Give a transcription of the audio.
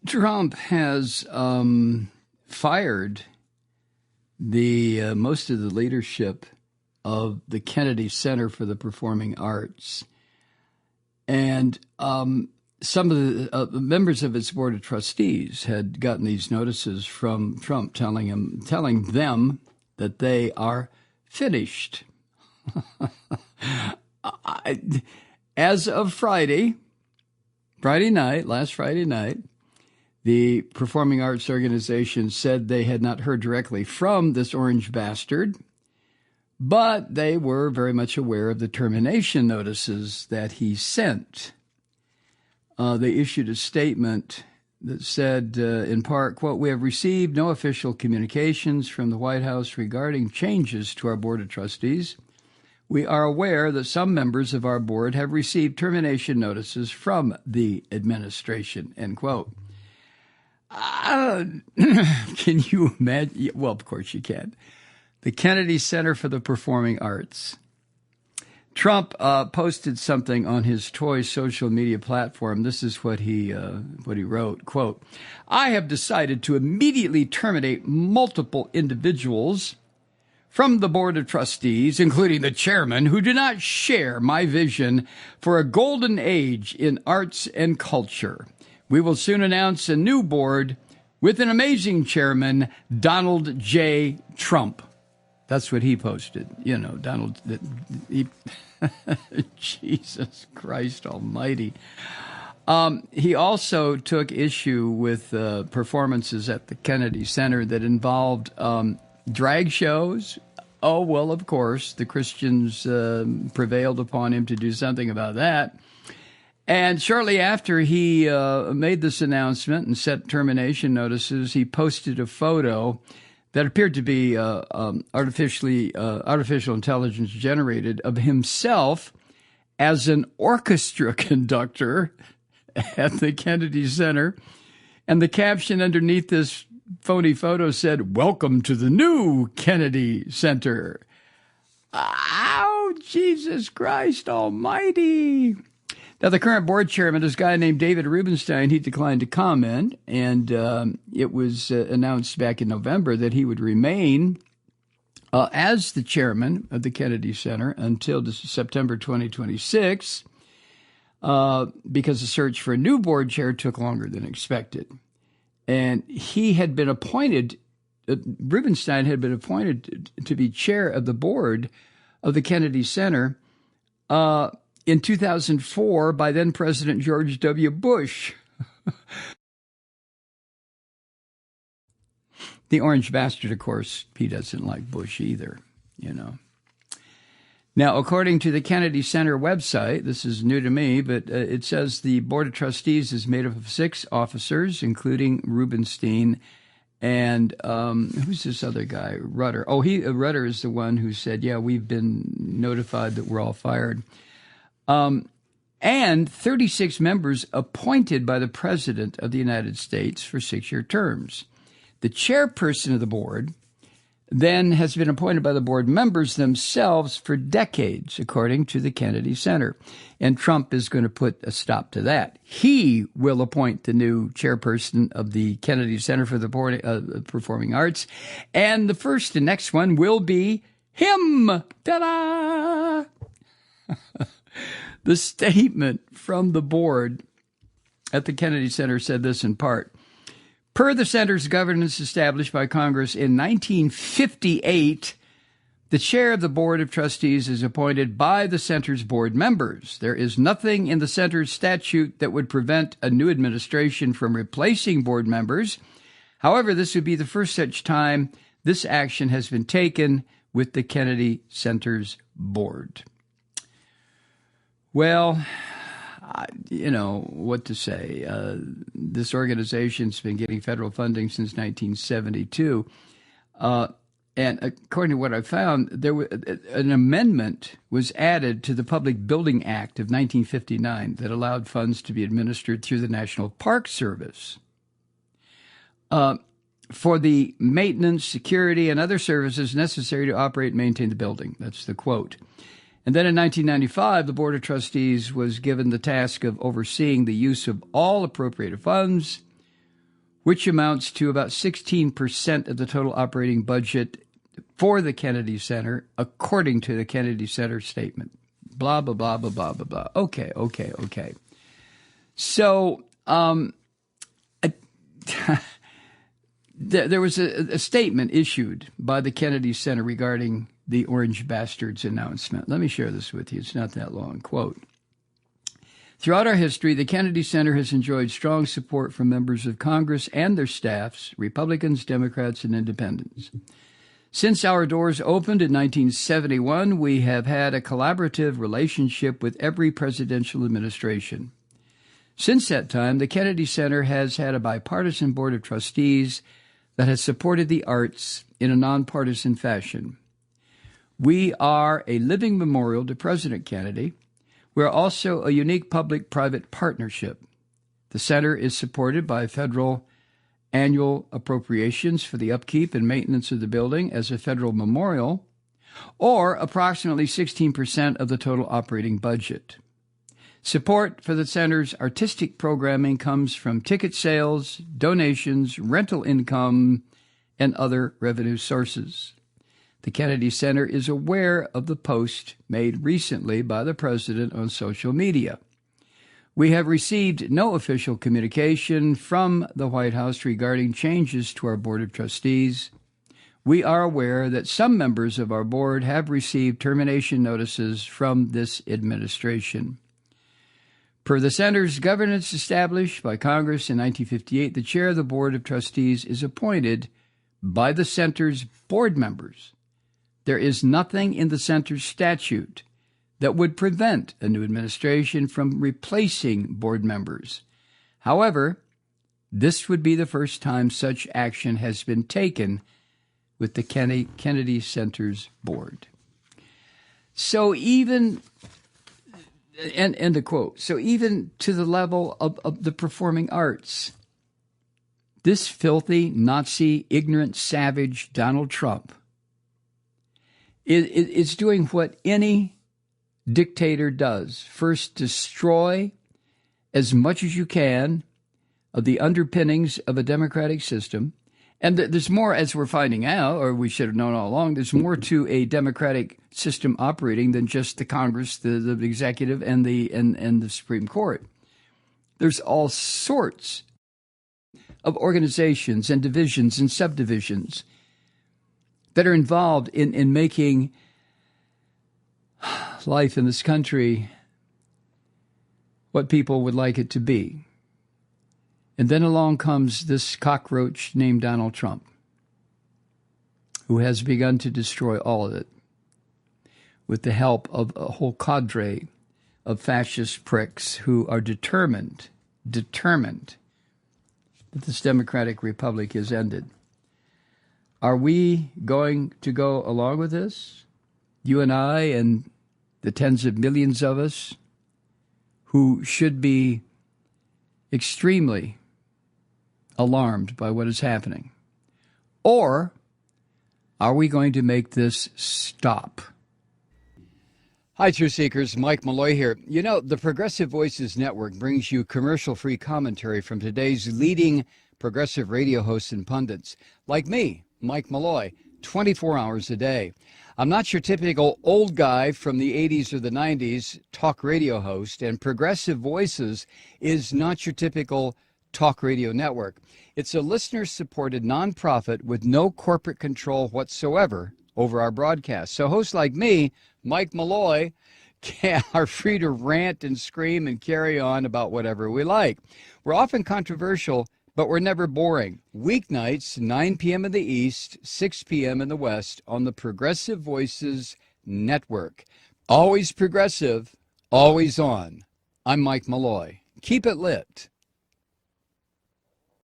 Trump has fired the most of the leadership of the Kennedy Center for the Performing Arts. And some of the members of its board of trustees had gotten these notices from Trump telling them that they are finished. As of last Friday night, the Performing Arts Organization said they had not heard directly from this orange bastard, but they were very much aware of the termination notices that he sent. They issued a statement that said, in part, quote, "We have received no official communications from the White House regarding changes to our Board of Trustees. We are aware that some members of our board have received termination notices from the administration," end quote. Can you imagine? Well, of course you can. The Kennedy Center for the Performing Arts. Trump posted something on his toy social media platform. This is what he wrote, quote, "I have decided to immediately terminate multiple individuals from the Board of Trustees, including the chairman, who do not share my vision for a golden age in arts and culture. We will soon announce a new board with an amazing chairman, Donald J. Trump." That's what he posted. You know, Donald, Jesus Christ almighty. He also took issue with performances at the Kennedy Center that involved drag shows. Oh, well, of course, the Christians prevailed upon him to do something about that. And shortly after he made this announcement and sent termination notices, he posted a photo that appeared to be artificial intelligence generated of himself as an orchestra conductor at the Kennedy Center. And the caption underneath this phony photo said, "Welcome to the new Kennedy Center." Oh, Jesus Christ almighty. Now, the current board chairman is a guy named David Rubenstein. He declined to comment, and it was announced back in November that he would remain as the chairman of the Kennedy Center until September 2026 because the search for a new board chair took longer than expected. And he had been appointed, Rubenstein had been appointed to be chair of the board of the Kennedy Center in 2004 by then President George W. Bush. The orange bastard, of course, he doesn't like Bush either, you know. Now, according to the Kennedy Center website, this is new to me, but it says the Board of Trustees is made up of 6 officers, including Rubenstein and who's this other guy? Rutter. Oh, Rutter is the one who said, yeah, we've been notified that we're all fired. And 36 members appointed by the President of the United States for 6-year terms. The chairperson of the board then has been appointed by the board members themselves for decades, according to the Kennedy Center. And Trump is going to put a stop to that. He will appoint the new chairperson of the Kennedy Center for the Performing Arts. And the next one will be him. Ta-da! The statement from the board at the Kennedy Center said this in part. Per the center's governance established by Congress in 1958, the chair of the Board of Trustees is appointed by the center's board members. There is nothing in the center's statute that would prevent a new administration from replacing board members. However, this would be the first such time this action has been taken with the Kennedy Center's board. Well, you know, what to say. This organization's been getting federal funding since 1972. And according to what I found, an amendment was added to the Public Building Act of 1959 that allowed funds to be administered through the National Park Service for the maintenance, security, and other services necessary to operate and maintain the building. That's the quote. And then in 1995, the Board of Trustees was given the task of overseeing the use of all appropriated funds, which amounts to about 16% of the total operating budget for the Kennedy Center, according to the Kennedy Center statement. Blah, blah, blah, blah, blah, blah, blah. Okay. So there was a statement issued by the Kennedy Center regarding the Orange Bastards announcement. Let me share this with you. It's not that long. Quote, "Throughout our history, the Kennedy Center has enjoyed strong support from members of Congress and their staffs, Republicans, Democrats, and Independents. Since our doors opened in 1971, we have had a collaborative relationship with every presidential administration. Since that time, the Kennedy Center has had a bipartisan board of trustees that has supported the arts in a nonpartisan fashion. We are a living memorial to President Kennedy. We are also a unique public-private partnership. The center is supported by federal annual appropriations for the upkeep and maintenance of the building as a federal memorial, or approximately 16% of the total operating budget. Support for the center's artistic programming comes from ticket sales, donations, rental income, and other revenue sources. The Kennedy Center is aware of the post made recently by the president on social media. We have received no official communication from the White House regarding changes to our Board of Trustees. We are aware that some members of our board have received termination notices from this administration. Per the center's governance established by Congress in 1958, the chair of the Board of Trustees is appointed by the center's board members. There is nothing in the center's statute that would prevent a new administration from replacing board members. However, this would be the first time such action has been taken with the Kennedy Center's board." So even, end of quote, so even to the level of the performing arts, this filthy, Nazi, ignorant, savage Donald Trump is doing what any dictator does. First, destroy as much as you can of the underpinnings of a democratic system. And there's more, as we're finding out, or we should have known all along, there's more to a democratic system operating than just the Congress, the executive, and the Supreme Court. There's all sorts of organizations and divisions and subdivisions that are involved in making life in this country what people would like it to be. And then along comes this cockroach named Donald Trump, who has begun to destroy all of it with the help of a whole cadre of fascist pricks who are determined that this democratic republic is ended. Are we going to go along with this? You and I and the tens of millions of us who should be extremely alarmed by what is happening? Or are we going to make this stop? Hi, Truth Seekers. Mike Malloy here. You know, the Progressive Voices Network brings you commercial-free commentary from today's leading progressive radio hosts and pundits, like me, Mike Malloy, 24 hours a day. I'm not your typical old guy from the 80s or the 90s talk radio host, and Progressive Voices is not your typical talk radio network. It's a listener-supported nonprofit with no corporate control whatsoever over our broadcast. So hosts like me, Mike Malloy, are free to rant and scream and carry on about whatever we like. We're often controversial, but we're never boring. Weeknights, 9 p.m. in the East, 6 p.m. in the West on the Progressive Voices Network. Always progressive, always on. I'm Mike Malloy. Keep it lit.